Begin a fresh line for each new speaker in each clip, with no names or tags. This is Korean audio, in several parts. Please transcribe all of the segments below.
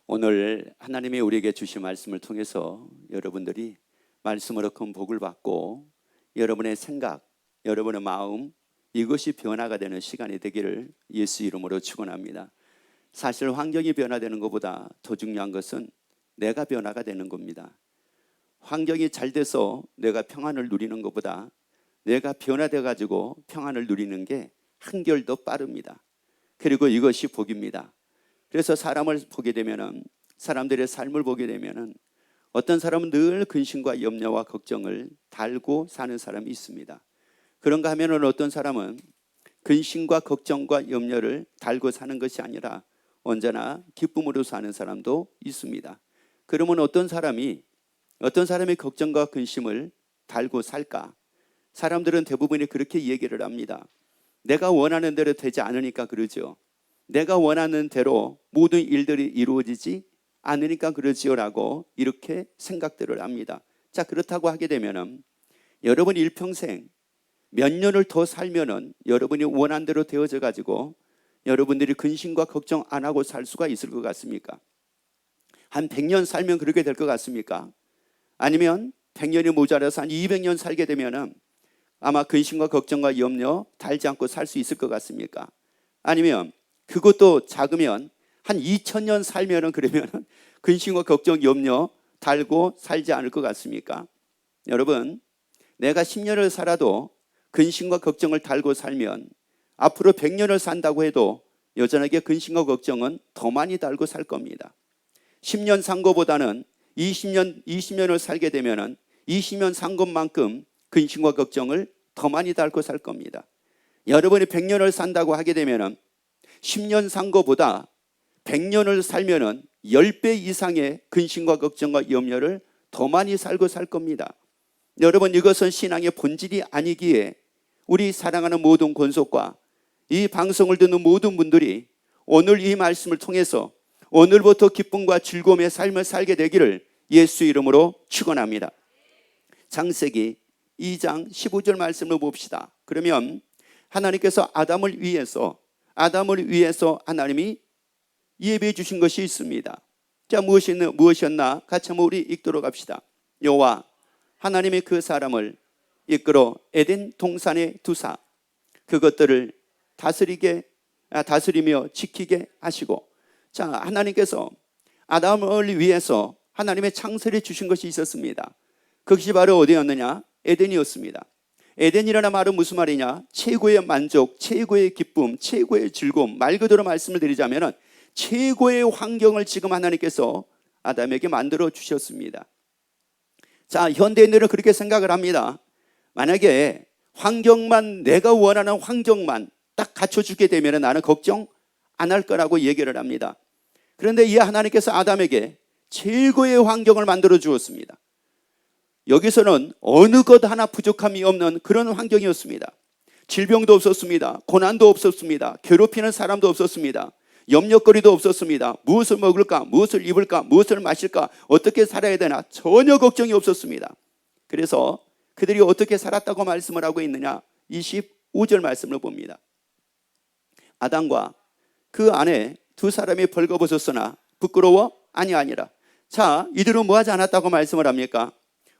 오늘 하나님이 우리에게 주신 말씀을 통해서 여러분들이 말씀으로 큰 복을 받고 여러분의 생각, 여러분의 마음 이것이 변화가 되는 시간이 되기를 예수 이름으로 축원합니다. 사실 환경이 변화되는 것보다 더 중요한 것은 내가 변화가 되는 겁니다. 환경이 잘 돼서 내가 평안을 누리는 것보다 내가 변화돼 가지고 평안을 누리는 게 한결 더 빠릅니다. 그리고 이것이 복입니다. 그래서 사람을 보게 되면은, 사람들의 삶을 보게 되면은 어떤 사람은 늘 근심과 염려와 걱정을 달고 사는 사람이 있습니다. 그런가 하면은 어떤 사람은 근심과 걱정과 염려를 달고 사는 것이 아니라 언제나 기쁨으로 사는 사람도 있습니다. 그러면 어떤 사람이 걱정과 근심을 달고 살까? 사람들은 대부분이 그렇게 얘기를 합니다. 내가 원하는 대로 되지 않으니까 그러죠. 내가 원하는 대로 모든 일들이 이루어지지 않으니까 그러지요라고 이렇게 생각들을 합니다. 자, 그렇다고 하게 되면은 여러분 일평생 몇 년을 더 살면은 여러분이 원한 대로 되어져 가지고 여러분들이 근심과 걱정 안 하고 살 수가 있을 것 같습니까? 한 100년 살면 그렇게 될 것 같습니까? 아니면 100년이 모자라서 한 200년 살게 되면은 아마 근심과 걱정과 염려 달지 않고 살 수 있을 것 같습니까? 아니면 그것도 작으면 한 2000년 살면은 그러면은 근심과 걱정, 염려 달고 살지 않을 것 같습니까? 여러분, 내가 10년을 살아도 근심과 걱정을 달고 살면 앞으로 100년을 산다고 해도 여전하게 근심과 걱정은 더 많이 달고 살 겁니다. 10년 산 것보다는 20년을 살게 되면은 20년 산 것만큼 근심과 걱정을 더 많이 달고 살 겁니다. 여러분이 100년을 산다고 하게 되면은 10년 산 것보다 100년을 살면은 10배 이상의 근심과 걱정과 염려를 더 많이 살고 살 겁니다. 여러분, 이것은 신앙의 본질이 아니기에 우리 사랑하는 모든 권속과 이 방송을 듣는 모든 분들이 오늘 이 말씀을 통해서 오늘부터 기쁨과 즐거움의 삶을 살게 되기를 예수 이름으로 축원합니다. 창세기 2장 15절 말씀을 봅시다. 그러면 하나님께서 아담을 위해서 하나님이 예배해 주신 것이 있습니다. 자, 무엇이었나? 같이 한번 우리 읽도록 합시다. 여호와 하나님이 그 사람을 이끌어 에덴 동산에 두사 그것들을 다스리며 지키게 하시고, 자, 하나님께서 아담을 위해서 하나님의 창설해 주신 것이 있었습니다. 그것이 바로 어디였느냐? 에덴이었습니다. 에덴이라는 말은 무슨 말이냐? 최고의 만족, 최고의 기쁨, 최고의 즐거움, 말 그대로 말씀을 드리자면 최고의 환경을 지금 하나님께서 아담에게 만들어 주셨습니다. 자, 현대인들은 그렇게 생각을 합니다. 만약에 환경만, 내가 원하는 환경만 딱 갖춰주게 되면 나는 걱정 안 할 거라고 얘기를 합니다. 그런데 이 하나님께서 아담에게 최고의 환경을 만들어 주었습니다. 여기서는 어느 것 하나 부족함이 없는 그런 환경이었습니다. 질병도 없었습니다. 고난도 없었습니다. 괴롭히는 사람도 없었습니다. 염려거리도 없었습니다. 무엇을 먹을까? 무엇을 입을까? 무엇을 마실까? 어떻게 살아야 되나? 전혀 걱정이 없었습니다. 그래서 그들이 어떻게 살았다고 말씀을 하고 있느냐? 25절 말씀을 봅니다. 아담과 그 아내 두 사람이 벌거벗었으나 부끄러워 아니하니라. 자, 이들은 뭐하지 않았다고 말씀을 합니까?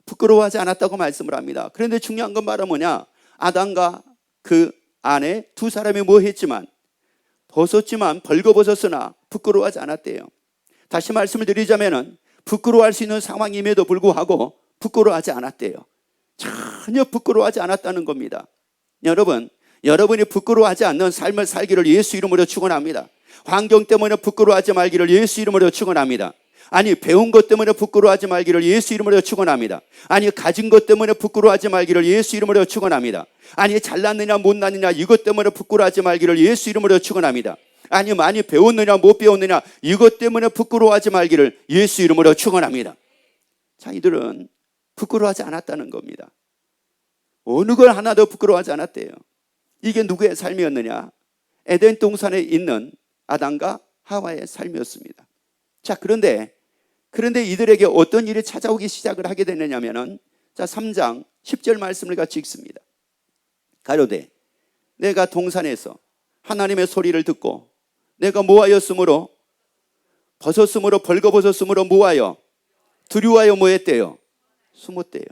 부끄러워하지 않았다고 말씀을 합니다. 그런데 중요한 건 바로 뭐냐? 아담과 그 아내 두 사람이 뭐 했지만, 벗었지만 벌거벗었으나 부끄러워하지 않았대요. 다시 말씀을 드리자면 부끄러워할 수 있는 상황임에도 불구하고 부끄러워하지 않았대요. 전혀 부끄러워하지 않았다는 겁니다. 여러분이 부끄러워하지 않는 삶을 살기를 예수 이름으로 축원합니다. 환경 때문에 부끄러워하지 말기를 예수 이름으로 축원합니다. 아니, 배운 것 때문에 부끄러워하지 말기를 예수 이름으로 축원합니다. 아니, 가진 것 때문에 부끄러워하지 말기를 예수 이름으로 축원합니다. 아니, 잘났느냐 못났느냐 이것 때문에 부끄러워하지 말기를 예수 이름으로 축원합니다. 아니, 많이 배웠느냐 못 배웠느냐 이것 때문에 부끄러워하지 말기를 예수 이름으로 축원합니다. 자, 이들은 부끄러워하지 않았다는 겁니다. 어느 걸 하나도 부끄러워하지 않았대요. 이게 누구의 삶이었느냐? 에덴 동산에 있는 아담과 하와의 삶이었습니다. 자, 그런데 이들에게 어떤 일이 찾아오기 시작을 하게 되느냐면은, 자, 3장 10절 말씀을 같이 읽습니다. 가로되 내가 동산에서 하나님의 소리를 듣고 내가 모하였으므로 벗었으므로 벌거벗었으므로 뭐하여? 두려워하여 뭐했대요? 숨었대요.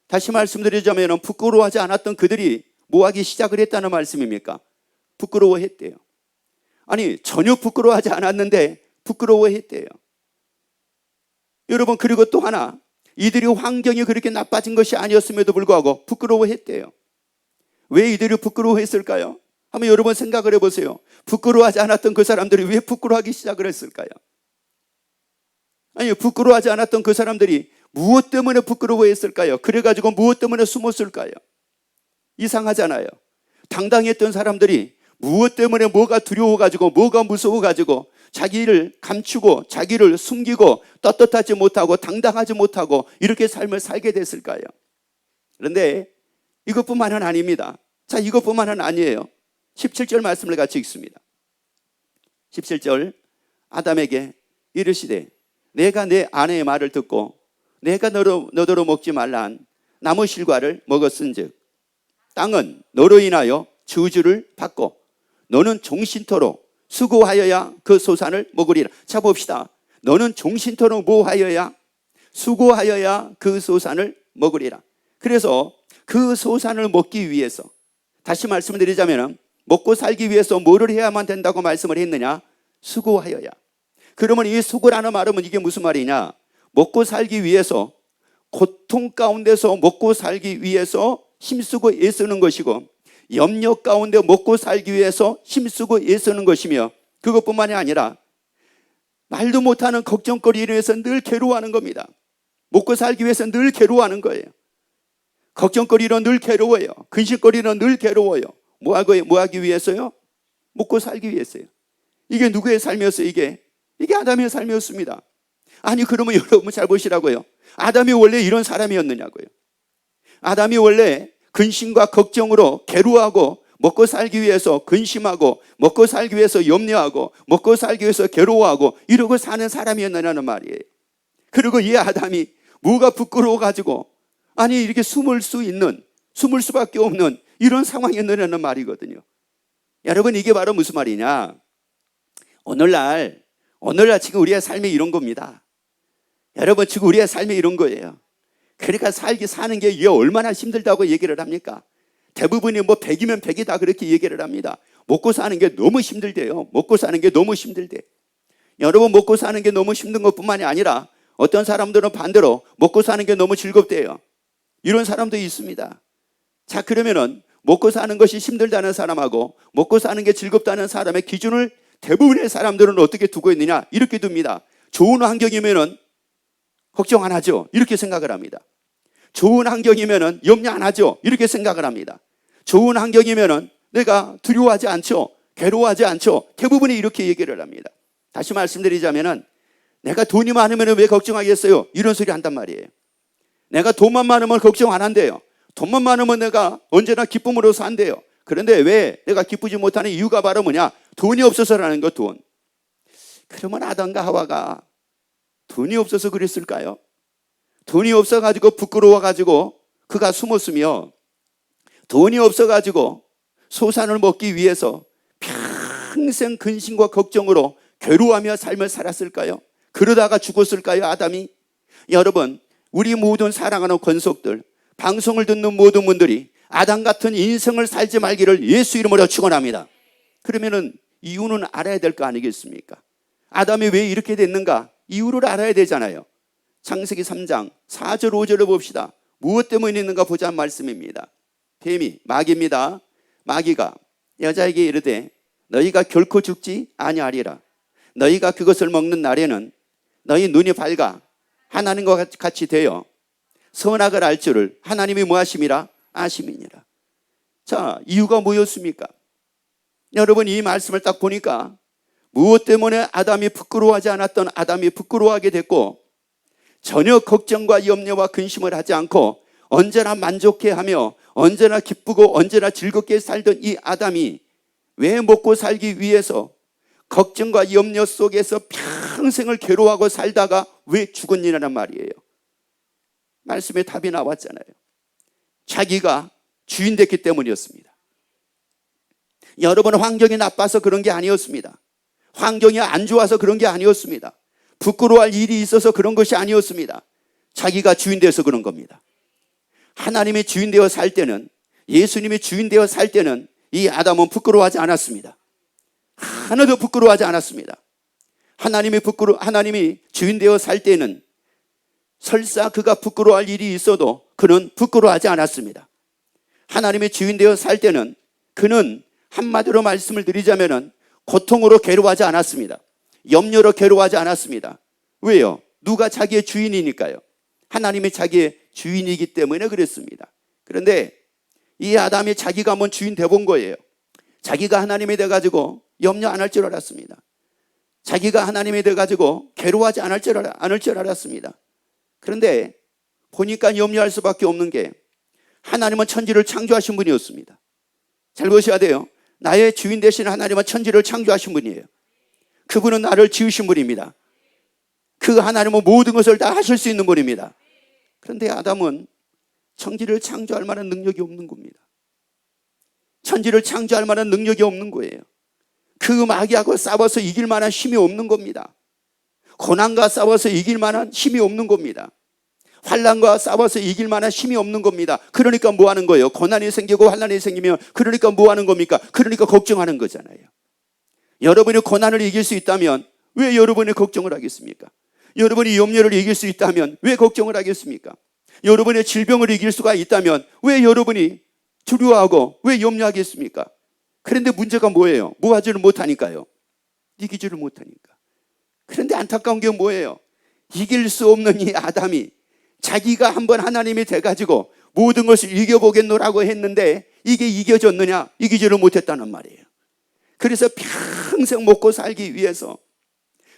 다시 말씀드리자면 부끄러워하지 않았던 그들이 뭐하기 시작을 했다는 말씀입니까? 부끄러워했대요. 아니 전혀 부끄러워하지 않았는데 부끄러워했대요. 여러분 그리고 또 하나 이들이 환경이 그렇게 나빠진 것이 아니었음에도 불구하고 부끄러워했대요. 왜 이들이 부끄러워했을까요? 한번 여러분 생각을 해보세요. 부끄러워하지 않았던 그 사람들이 왜 부끄러워하기 시작을 했을까요? 아니 부끄러워하지 않았던 그 사람들이 무엇 때문에 부끄러워했을까요? 그래가지고 무엇 때문에 숨었을까요? 이상하잖아요. 당당했던 사람들이 무엇 때문에 뭐가 두려워가지고 뭐가 무서워가지고 자기를 감추고 자기를 숨기고 떳떳하지 못하고 당당하지 못하고 이렇게 삶을 살게 됐을까요? 그런데 이것뿐만은 아닙니다. 자, 이것뿐만은 아니에요. 17절 말씀을 같이 읽습니다. 17절 아담에게 이르시되 내가 내 아내의 말을 듣고 내가 너더러 먹지 말란 나무 실과를 먹었은즉 땅은 너로 인하여 저주를 받고 너는 종신토록 수고하여야 그 소산을 먹으리라. 자 봅시다. 너는 종신토록 뭐하여야? 수고하여야 그 소산을 먹으리라. 그래서 그 소산을 먹기 위해서 다시 말씀드리자면 먹고 살기 위해서 뭐를 해야만 된다고 말씀을 했느냐? 수고하여야. 그러면 이 수고라는 말은 이게 무슨 말이냐? 먹고 살기 위해서 고통 가운데서 먹고 살기 위해서 힘쓰고 애쓰는 것이고 염려 가운데 먹고 살기 위해서 힘쓰고 애쓰는 것이며 그것뿐만이 아니라 말도 못하는 걱정거리로 해서 늘 괴로워하는 겁니다. 먹고 살기 위해서 늘 괴로워하는 거예요. 걱정거리로 늘 괴로워요. 근심거리로 늘 괴로워요. 뭐 하기 위해서요? 먹고 살기 위해서요. 이게 누구의 삶이었어요? 이게 아담의 삶이었습니다. 아니 그러면 여러분 잘 보시라고요. 아담이 원래 이런 사람이었느냐고요. 아담이 원래 근심과 걱정으로 괴로워하고 먹고 살기 위해서 근심하고 먹고 살기 위해서 염려하고 먹고 살기 위해서 괴로워하고 이러고 사는 사람이었느냐는 말이에요. 그리고 이 아담이 뭐가 부끄러워가지고 아니 이렇게 숨을 수밖에 없는 이런 상황이었느냐는 말이거든요. 여러분 이게 바로 무슨 말이냐? 오늘날 지금 우리의 삶이 이런 겁니다. 여러분 지금 우리의 삶이 이런 거예요. 그러니까 사는 게 이게 얼마나 힘들다고 얘기를 합니까? 대부분이 100이면 100이다 그렇게 얘기를 합니다. 먹고 사는 게 너무 힘들대요. 먹고 사는 게 너무 힘들대. 여러분 먹고 사는 게 너무 힘든 것뿐만이 아니라 어떤 사람들은 반대로 먹고 사는 게 너무 즐겁대요. 이런 사람도 있습니다. 자 그러면은 먹고 사는 것이 힘들다는 사람하고 먹고 사는 게 즐겁다는 사람의 기준을 대부분의 사람들은 어떻게 두고 있느냐? 이렇게 둡니다. 좋은 환경이면은 걱정 안 하죠. 이렇게 생각을 합니다. 좋은 환경이면은 염려 안 하죠. 이렇게 생각을 합니다. 좋은 환경이면은 내가 두려워하지 않죠. 괴로워하지 않죠. 대부분이 이렇게 얘기를 합니다. 다시 말씀드리자면은 내가 돈이 많으면 왜 걱정하겠어요? 이런 소리 한단 말이에요. 내가 돈만 많으면 걱정 안 한대요. 돈만 많으면 내가 언제나 기쁨으로 산대요. 그런데 왜 내가 기쁘지 못하는 이유가 바로 뭐냐? 돈이 없어서라는 거, 돈. 그러면 아담과 하와가 돈이 없어서 그랬을까요? 돈이 없어가지고 부끄러워가지고 그가 숨었으며 돈이 없어가지고 소산을 먹기 위해서 평생 근심과 걱정으로 괴로워하며 삶을 살았을까요? 그러다가 죽었을까요, 아담이? 여러분, 우리 모든 사랑하는 권속들, 방송을 듣는 모든 분들이 아담 같은 인생을 살지 말기를 예수 이름으로 축원합니다. 그러면은 이유는 알아야 될 거 아니겠습니까? 아담이 왜 이렇게 됐는가? 이유를 알아야 되잖아요. 창세기 3장 4절 5절을 봅시다. 무엇 때문에 있는가 보자는 말씀입니다. 뱀이 마귀입니다. 마귀가 여자에게 이르되 너희가 결코 죽지 아니하리라. 너희가 그것을 먹는 날에는 너희 눈이 밝아 하나님과 같이 되어 선악을 알 줄을 하나님이 무엇임이라 아심이니라. 자, 이유가 뭐였습니까? 여러분 이 말씀을 딱 보니까 무엇 때문에 아담이 부끄러워하지 않았던 아담이 부끄러워하게 됐고 전혀 걱정과 염려와 근심을 하지 않고 언제나 만족해하며 언제나 기쁘고 언제나 즐겁게 살던 이 아담이 왜 먹고 살기 위해서 걱정과 염려 속에서 평생을 괴로워하고 살다가 왜 죽었느냐는 말이에요. 말씀에 답이 나왔잖아요. 자기가 주인 됐기 때문이었습니다. 여러분 환경이 나빠서 그런 게 아니었습니다. 환경이 안 좋아서 그런 게 아니었습니다. 부끄러워할 일이 있어서 그런 것이 아니었습니다. 자기가 주인 되어서 그런 겁니다. 하나님의 주인 되어 살 때는, 예수님의 주인 되어 살 때는 이 아담은 부끄러워하지 않았습니다. 하나도 부끄러워하지 않았습니다. 하나님이 주인 되어 살 때는 설사 그가 부끄러워할 일이 있어도 그는 부끄러워하지 않았습니다. 하나님의 주인 되어 살 때는 그는 한마디로 말씀을 드리자면은 고통으로 괴로워하지 않았습니다. 염려로 괴로워하지 않았습니다. 왜요? 누가 자기의 주인이니까요. 하나님이 자기의 주인이기 때문에 그랬습니다. 그런데 이 아담이 자기가 한번 주인 돼본 거예요. 자기가 하나님이 돼가지고 염려 안 할 줄 알았습니다. 자기가 하나님이 돼가지고 괴로워하지 않을 줄 알았습니다. 그런데 보니까 염려할 수밖에 없는 게, 하나님은 천지를 창조하신 분이었습니다. 잘 보셔야 돼요. 나의 주인 되신 하나님은 천지를 창조하신 분이에요. 그분은 나를 지으신 분입니다. 그 하나님은 모든 것을 다 하실 수 있는 분입니다. 그런데 아담은 천지를 창조할 만한 능력이 없는 겁니다. 천지를 창조할 만한 능력이 없는 거예요. 그 마귀하고 싸워서 이길 만한 힘이 없는 겁니다. 고난과 싸워서 이길 만한 힘이 없는 겁니다. 환난과 싸워서 이길 만한 힘이 없는 겁니다. 그러니까 뭐 하는 거예요? 고난이 생기고 환난이 생기면 그러니까 뭐 하는 겁니까? 그러니까 걱정하는 거잖아요. 여러분이 고난을 이길 수 있다면 왜 여러분이 걱정을 하겠습니까? 여러분이 염려를 이길 수 있다면 왜 걱정을 하겠습니까? 여러분의 질병을 이길 수가 있다면 왜 여러분이 두려워하고 왜 염려하겠습니까? 그런데 문제가 뭐예요? 뭐 하지를 못하니까요. 이기지를 못하니까. 그런데 안타까운 게 뭐예요? 이길 수 없는 이 아담이 자기가 한번 하나님이 돼가지고 모든 것을 이겨보겠노라고 했는데 이게 이겨졌느냐? 이기지를 못했다는 말이에요. 그래서 평생 먹고 살기 위해서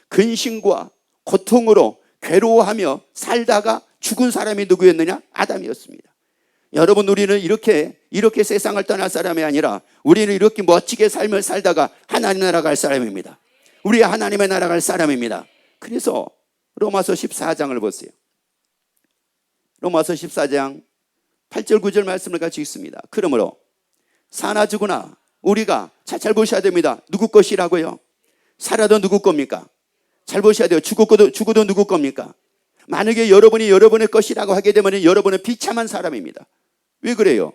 근심과 고통으로 괴로워하며 살다가 죽은 사람이 누구였느냐? 아담이었습니다. 여러분, 우리는 이렇게 세상을 떠날 사람이 아니라 우리는 이렇게 멋지게 삶을 살다가 하나님 나라 갈 사람입니다. 우리 하나님의 나라 갈 사람입니다. 그래서 로마서 14장을 보세요. 로마서 14장 8절 9절 말씀을 같이 읽습니다. 그러므로 사나 죽으나 우리가 잘 보셔야 됩니다. 누구 것이라고요? 살아도 누구 겁니까? 잘 보셔야 돼요. 죽어도 누구 겁니까? 만약에 여러분이 여러분의 것이라고 하게 되면 여러분은 비참한 사람입니다. 왜 그래요?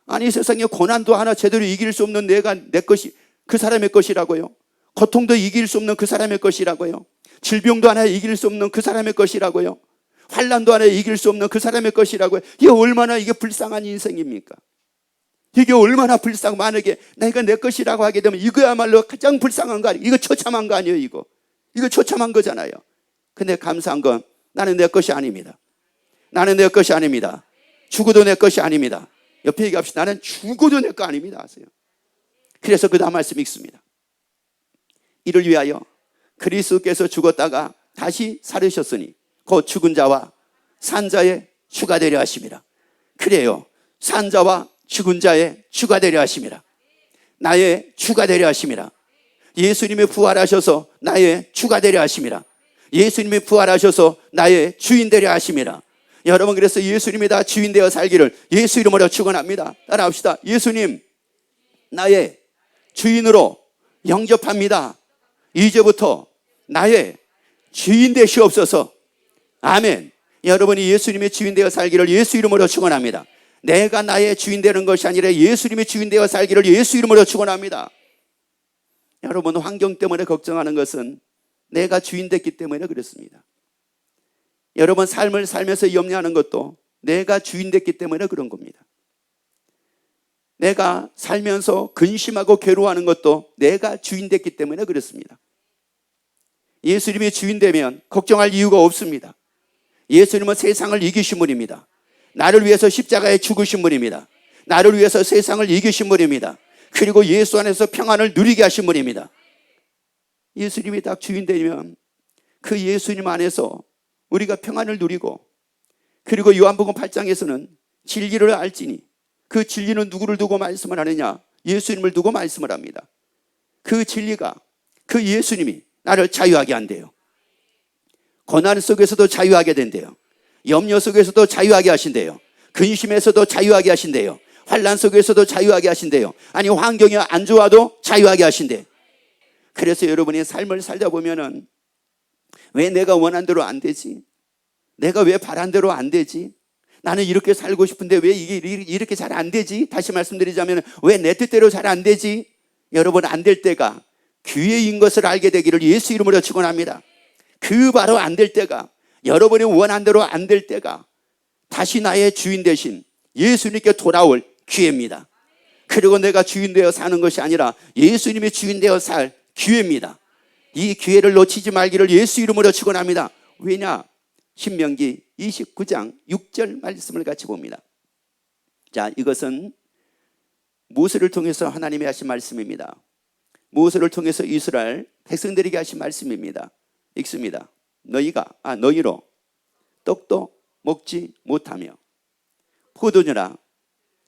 아니, 세상에 고난도 하나 제대로 이길 수 없는 내 것이 그 사람의 것이라고요? 고통도 이길 수 없는 그 사람의 것이라고요? 질병도 하나 이길 수 없는 그 사람의 것이라고요? 환난도 하나 이길 수 없는 그 사람의 것이라고요? 이게 얼마나 불쌍한 인생입니까? 이게 얼마나 만약에 내가 내 것이라고 하게 되면 이거야말로 가장 불쌍한 거 아니에요? 이거 처참한 거 아니에요? 이거 처참한 거잖아요. 근데 감사한 건 나는 내 것이 아닙니다. 나는 내 것이 아닙니다. 죽어도 내 것이 아닙니다. 옆에 얘기합시다. 나는 죽어도 내 거 아닙니다. 아세요? 그래서 그 다음 말씀 읽습니다. 이를 위하여 그리스도께서 죽었다가 다시 살으셨으니 곧 죽은 자와 산 자의 주가 되려 하심이라. 그래요. 산 자와 죽은 자의 주가 되려 하심이라. 나의 주가 되려 하심이라. 예수님이 부활하셔서 나의 주가 되려 하심이라. 예수님이 부활하셔서 나의 주인 되려 하심이라. 여러분, 그래서 예수님이 다 주인 되어 살기를 예수 이름으로 축원합니다. 따라합시다. 예수님, 나의 주인으로 영접합니다. 이제부터 나의 주인 되시옵소서. 아멘. 여러분이 예수님의 주인 되어 살기를 예수 이름으로 축원합니다. 내가 나의 주인 되는 것이 아니라 예수님의 주인 되어 살기를 예수 이름으로 축원합니다. 여러분, 환경 때문에 걱정하는 것은 내가 주인 됐기 때문에 그렇습니다. 여러분, 삶을 살면서 염려하는 것도 내가 주인 됐기 때문에 그런 겁니다. 내가 살면서 근심하고 괴로워하는 것도 내가 주인 됐기 때문에 그렇습니다. 예수님이 주인 되면 걱정할 이유가 없습니다. 예수님은 세상을 이기신 분입니다. 나를 위해서 십자가에 죽으신 분입니다. 나를 위해서 세상을 이기신 분입니다. 그리고 예수 안에서 평안을 누리게 하신 분입니다. 예수님이 딱 주인 되면 그 예수님 안에서 우리가 평안을 누리고, 그리고 요한복음 8장에서는 진리를 알지니, 그 진리는 누구를 두고 말씀을 하느냐? 예수님을 두고 말씀을 합니다. 그 진리가, 그 예수님이 나를 자유하게 한대요. 고난 속에서도 자유하게 된대요. 염려 속에서도 자유하게 하신대요. 근심에서도 자유하게 하신대요. 환난 속에서도 자유하게 하신대요. 아니, 환경이 안 좋아도 자유하게 하신대요. 그래서 여러분이 삶을 살다 보면은 왜 내가 원한 대로 안 되지? 내가 왜 바란 대로 안 되지? 나는 이렇게 살고 싶은데 왜 이게 이렇게 잘 안 되지? 다시 말씀드리자면 왜 내 뜻대로 잘 안 되지? 여러분, 안 될 때가 기회인 것을 알게 되기를 예수 이름으로 축원합니다. 그 바로 안 될 때가, 여러분이 원한 대로 안 될 때가 다시 나의 주인 대신 예수님께 돌아올 기회입니다. 그리고 내가 주인 되어 사는 것이 아니라 예수님이 주인 되어 살 기회입니다. 이 기회를 놓치지 말기를 예수 이름으로 축원합니다. 왜냐? 신명기 29장 6절 말씀을 같이 봅니다. 자, 이것은 모세를 통해서 하나님이 하신 말씀입니다. 모세를 통해서 이스라엘 백성들에게 하신 말씀입니다. 읽습니다. 너희로 떡도 먹지 못하며 포도주나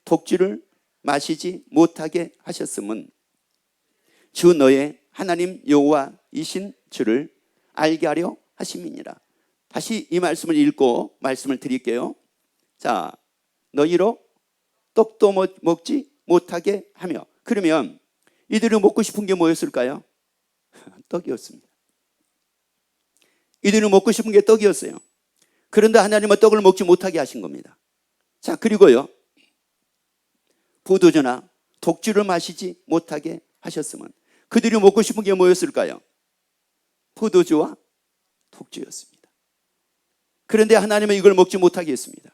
독주를 마시지 못하게 하셨음은 주 너의 하나님 여호와이신 줄을 알게 하려 하심이니라. 다시 이 말씀을 읽고 말씀을 드릴게요. 자, 너희로 떡도 먹지 못하게 하며, 그러면 이들이 먹고 싶은 게 뭐였을까요? 떡이었습니다. 이들이 먹고 싶은 게 떡이었어요. 그런데 하나님은 떡을 먹지 못하게 하신 겁니다. 자, 그리고요, 포도주나 독주를 마시지 못하게 하셨으면 그들이 먹고 싶은 게 뭐였을까요? 포도주와 독주였습니다. 그런데 하나님은 이걸 먹지 못하게 했습니다.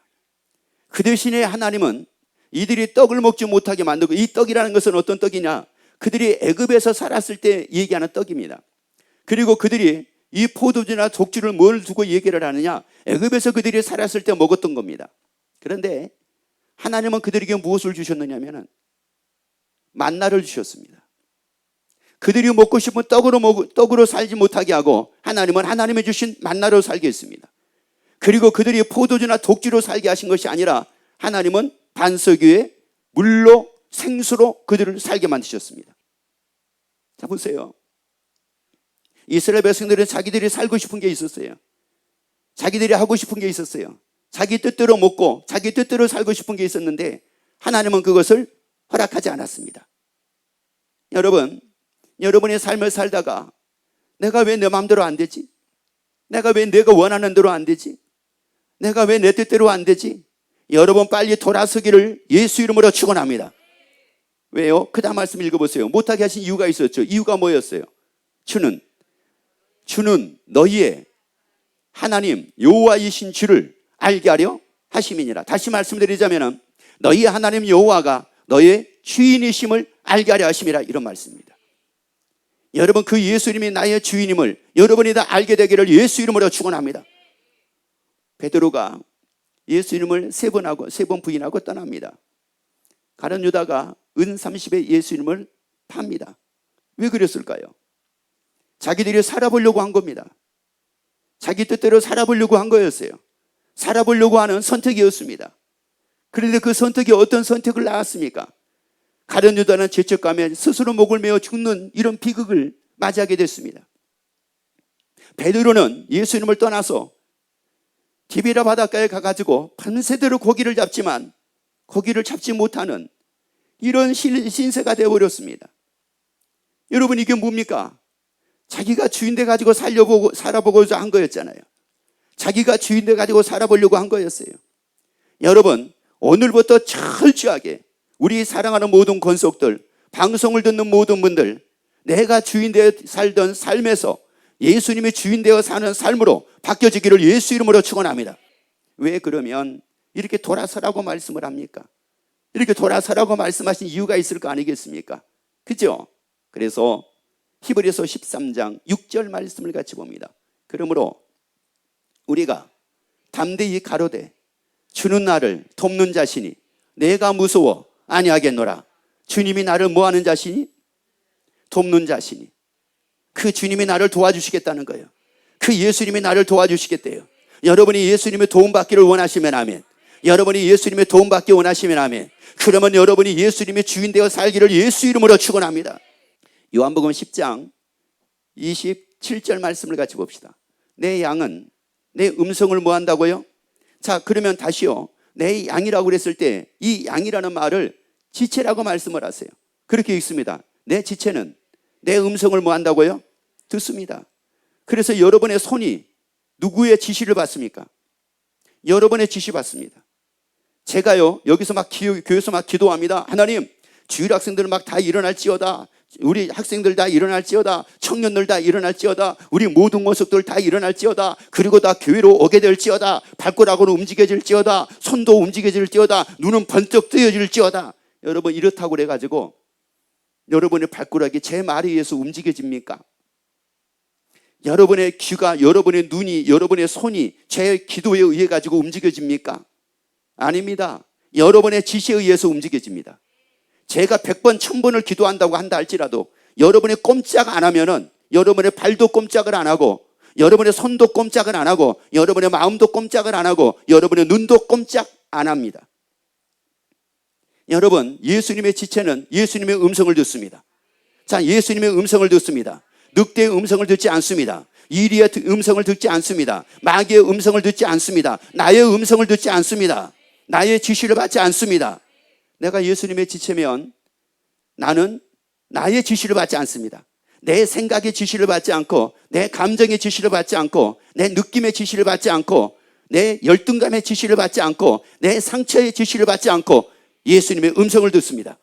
그 대신에 하나님은 이들이 떡을 먹지 못하게 만들고, 이 떡이라는 것은 어떤 떡이냐? 그들이 애굽에서 살았을 때 얘기하는 떡입니다. 그리고 그들이 이 포도주나 독주를 뭘 두고 얘기를 하느냐? 애굽에서 그들이 살았을 때 먹었던 겁니다. 그런데 하나님은 그들에게 무엇을 주셨느냐면 만나를 주셨습니다. 그들이 먹고 싶은 떡으로 살지 못하게 하고 하나님은 하나님이 주신 만나로 살게 했습니다. 그리고 그들이 포도주나 독주로 살게 하신 것이 아니라 하나님은 반석 위에 물로 생수로 그들을 살게 만드셨습니다. 자, 보세요. 이스라엘 백성들은 자기들이 살고 싶은 게 있었어요. 자기들이 하고 싶은 게 있었어요. 자기 뜻대로 먹고 자기 뜻대로 살고 싶은 게 있었는데 하나님은 그것을 허락하지 않았습니다. 여러분의 삶을 살다가 내가 왜 내 마음대로 안 되지? 내가 왜 내가 원하는 대로 안 되지? 내가 왜 내 뜻대로 안 되지? 여러분, 빨리 돌아서기를 예수 이름으로 축원합니다. 왜요? 그 다음 말씀 읽어보세요. 못하게 하신 이유가 있었죠. 이유가 뭐였어요? 주는 너희의 하나님 여호와이신 줄을 알게 하려 하심이니라. 다시 말씀드리자면 너희의 하나님 여호와가 너희의 주인이심을 알게 하려 하심이라, 이런 말씀입니다. 여러분, 그 예수님이 나의 주인임을 여러분이 다 알게 되기를 예수 이름으로 축원합니다. 베드로가 예수 이름을 세 번 부인하고 떠납니다. 가룟 유다가 은 30에 예수 이름을 팝니다. 왜 그랬을까요? 자기들이 살아보려고 한 겁니다. 자기 뜻대로 살아보려고 한 거였어요. 살아보려고 하는 선택이었습니다. 그런데 그 선택이 어떤 선택을 낳았습니까? 가룟 유다는 죄책감에 스스로 목을 메어 죽는 이런 비극을 맞이하게 됐습니다. 베드로는 예수 이름을 떠나서 디비라 바닷가에 가가지고 밤새도록 고기를 잡지만 고기를 잡지 못하는 이런 신세가 되어버렸습니다. 여러분, 이게 뭡니까? 자기가 주인 돼가지고 살아보고자 한 거였잖아요. 자기가 주인 돼가지고 살아보려고 한 거였어요. 여러분, 오늘부터 철저하게 우리 사랑하는 모든 권속들, 방송을 듣는 모든 분들, 내가 주인 되어 살던 삶에서 예수님이 주인 되어 사는 삶으로 바뀌어지기를 예수 이름으로 축원합니다. 왜 그러면 이렇게 돌아서라고 말씀을 합니까? 이렇게 돌아서라고 말씀하신 이유가 있을 거 아니겠습니까? 그죠? 그래서 히브리서 13장 6절 말씀을 같이 봅니다. 그러므로 우리가 담대히 가로되 주는 나를 돕는 자시니 내가 무서워 아니하겠노라. 주님이 나를 뭐하는 자시니? 돕는 자시니. 그 주님이 나를 도와주시겠다는 거예요. 그 예수님이 나를 도와주시겠대요. 여러분이 예수님의 도움받기를 원하시면 아멘. 여러분이 예수님의 도움받기 원하시면 아멘. 그러면 여러분이 예수님의 주인 되어 살기를 예수 이름으로 축원합니다. 요한복음 10장 27절 말씀을 같이 봅시다. 내 양은 내 음성을 뭐 한다고요? 자, 그러면 다시요. 내 양이라고 그랬을 때 이 양이라는 말을 지체라고 말씀을 하세요. 그렇게 읽습니다. 내 지체는 내 음성을 뭐 한다고요? 듣습니다. 그래서 여러분의 손이 누구의 지시를 받습니까? 여러분의 지시 받습니다. 제가요, 여기서 막 교회에서 막 기도합니다. 하나님, 주일 학생들 막 다 일어날지어다. 우리 학생들 다 일어날지어다. 청년들 다 일어날지어다. 우리 모든 모습들 다 일어날지어다. 그리고 다 교회로 오게 될지어다. 발가락으로 움직여질지어다. 손도 움직여질지어다. 눈은 번쩍 뜨여질지어다. 여러분, 이렇다고 그래가지고 여러분의 발가락이 제 말에 의해서 움직여집니까? 여러분의 귀가, 여러분의 눈이, 여러분의 손이 제 기도에 의해 가지고 움직여집니까? 아닙니다. 여러분의 지시에 의해서 움직여집니다. 제가 100번, 1000번을 기도한다고 한다 할지라도 여러분이 꼼짝 안 하면은 여러분의 발도 꼼짝을 안 하고 여러분의 손도 꼼짝을 안 하고 여러분의 마음도 꼼짝을 안 하고 여러분의 눈도 꼼짝 안 합니다. 여러분, 예수님의 지체는 예수님의 음성을 듣습니다. 자, 예수님의 음성을 듣습니다. 늑대의 음성을 듣지 않습니다. 이리의 음성을 듣지 않습니다. 마귀의 음성을 듣지 않습니다. 나의 음성을 듣지 않습니다. 나의 지시를 받지 않습니다. 내가 예수님의 지체면 나는 나의 지시를 받지 않습니다. 내 생각의 지시를 받지 않고 내 감정의 지시를 받지 않고 내 느낌의 지시를 받지 않고 내 열등감의 지시를 받지 않고 내 상처의 지시를 받지 않고 예수님의 음성을 듣습니다.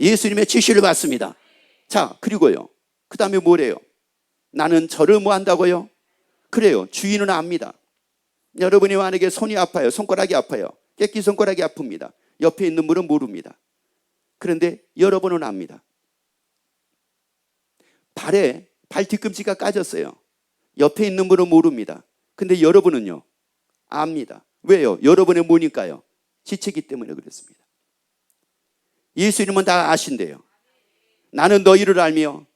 예수님의 지시를 받습니다. 자, 그리고요, 그 다음에 뭐래요? 나는 저를 뭐 한다고요? 그래요, 주인은 압니다. 여러분이 만약에 손이 아파요, 손가락이 아파요, 깨끼 손가락이 아픕니다. 옆에 있는 분은 모릅니다. 그런데 여러분은 압니다. 발에 발 뒤꿈치가 까졌어요. 옆에 있는 분은 모릅니다. 근데 여러분은요, 압니다. 왜요? 여러분의 뭐니까요? 지체기 때문에 그렇습니다. 예수님은 다 아신대요. 나는 너희를 알며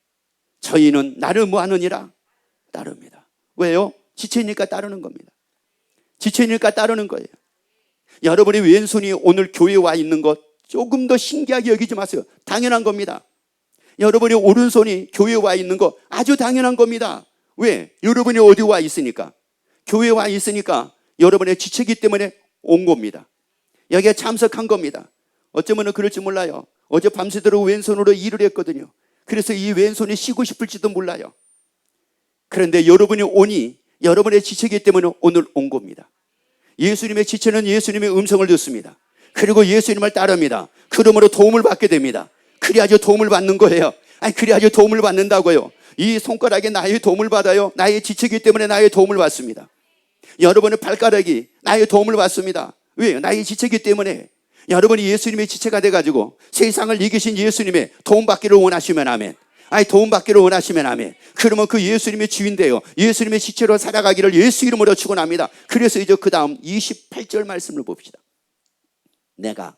저희는 나를 뭐 하느니라? 따릅니다. 왜요? 지체니까 따르는 겁니다. 지체니까 따르는 거예요. 여러분의 왼손이 오늘 교회에 와 있는 것 조금 더 신기하게 여기지 마세요. 당연한 겁니다. 여러분의 오른손이 교회에 와 있는 거 아주 당연한 겁니다. 왜? 여러분이 어디 와 있으니까. 교회에 와 있으니까 여러분의 지체기 때문에 온 겁니다. 여기에 참석한 겁니다. 어쩌면 그럴지 몰라요. 어제 밤새도록 왼손으로 일을 했거든요. 그래서 이 왼손이 쉬고 싶을지도 몰라요. 그런데 여러분이 오니 여러분의 지체기 때문에 오늘 온 겁니다. 예수님의 지체는 예수님의 음성을 듣습니다. 그리고 예수님을 따릅니다. 그러므로 도움을 받게 됩니다. 그래야지 도움을 받는 거예요. 아니, 그래야지 도움을 받는다고요. 이 손가락에 나의 도움을 받아요. 나의 지체기 때문에 나의 도움을 받습니다. 여러분의 발가락이 나의 도움을 받습니다. 왜? 나의 지체기 때문에. 여러분이 예수님의 지체가 돼가지고 세상을 이기신 예수님의 도움받기를 원하시면 아멘. 아니, 도움받기를 원하시면 아멘. 그러면 그 예수님의 주인되어 예수님의 지체로 살아가기를 예수 이름으로 축원합니다. 그래서 이제 그 다음 28절 말씀을 봅시다. 내가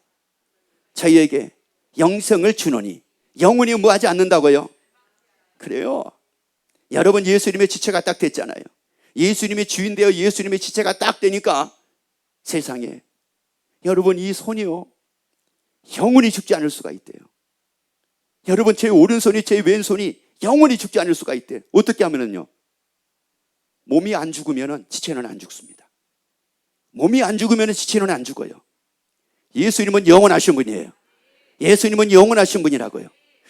저희에게 영생을 주노니 영원히 뭐하지 않는다고요? 그래요. 여러분, 예수님의 지체가 딱 됐잖아요. 예수님의 주인되어 예수님의 지체가 딱 되니까 세상에 여러분, 이 손이요, 영원히 죽지 않을 수가 있대요. 여러분, 제 오른손이 제 왼손이 영원히 죽지 않을 수가 있대요. 어떻게 하면은요, 몸이 안 죽으면은 지체는 안 죽습니다. 몸이 안 죽으면은 지체는 안 죽어요. 예수님은 영원하신 분이에요. 예수님은 영원하신 분이라고요.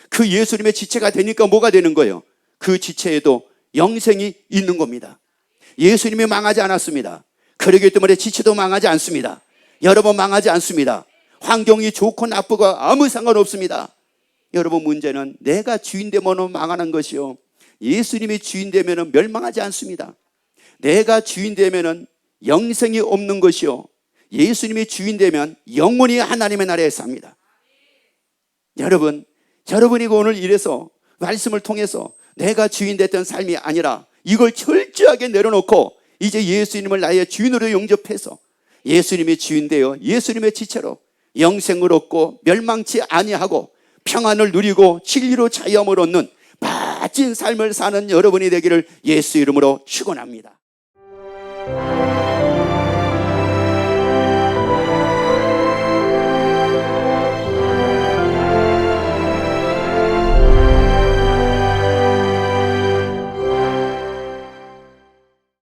그 예수님의 지체가 되니까 뭐가 되는 거예요? 그 지체에도 영생이 있는 겁니다. 예수님이 망하지 않았습니다. 그렇기 때문에 지체도 망하지 않습니다. 여러분, 망하지 않습니다. 환경이 좋고 나쁘고 아무 상관없습니다. 여러분, 문제는 내가 주인 되면 망하는 것이요, 예수님이 주인 되면 멸망하지 않습니다. 내가 주인 되면 영생이 없는 것이요, 예수님이 주인 되면 영원히 하나님의 나라에 삽니다. 여러분, 여러분이 오늘 이래서 말씀을 통해서 내가 주인 됐던 삶이 아니라 이걸 철저하게 내려놓고 이제 예수님을 나의 주인으로 영접해서 예수님이 주인 되어 예수님의 지체로 영생을 얻고 멸망치 아니하고 평안을 누리고 진리로 자유함을 얻는 멋진 삶을 사는 여러분이 되기를 예수 이름으로 축원합니다.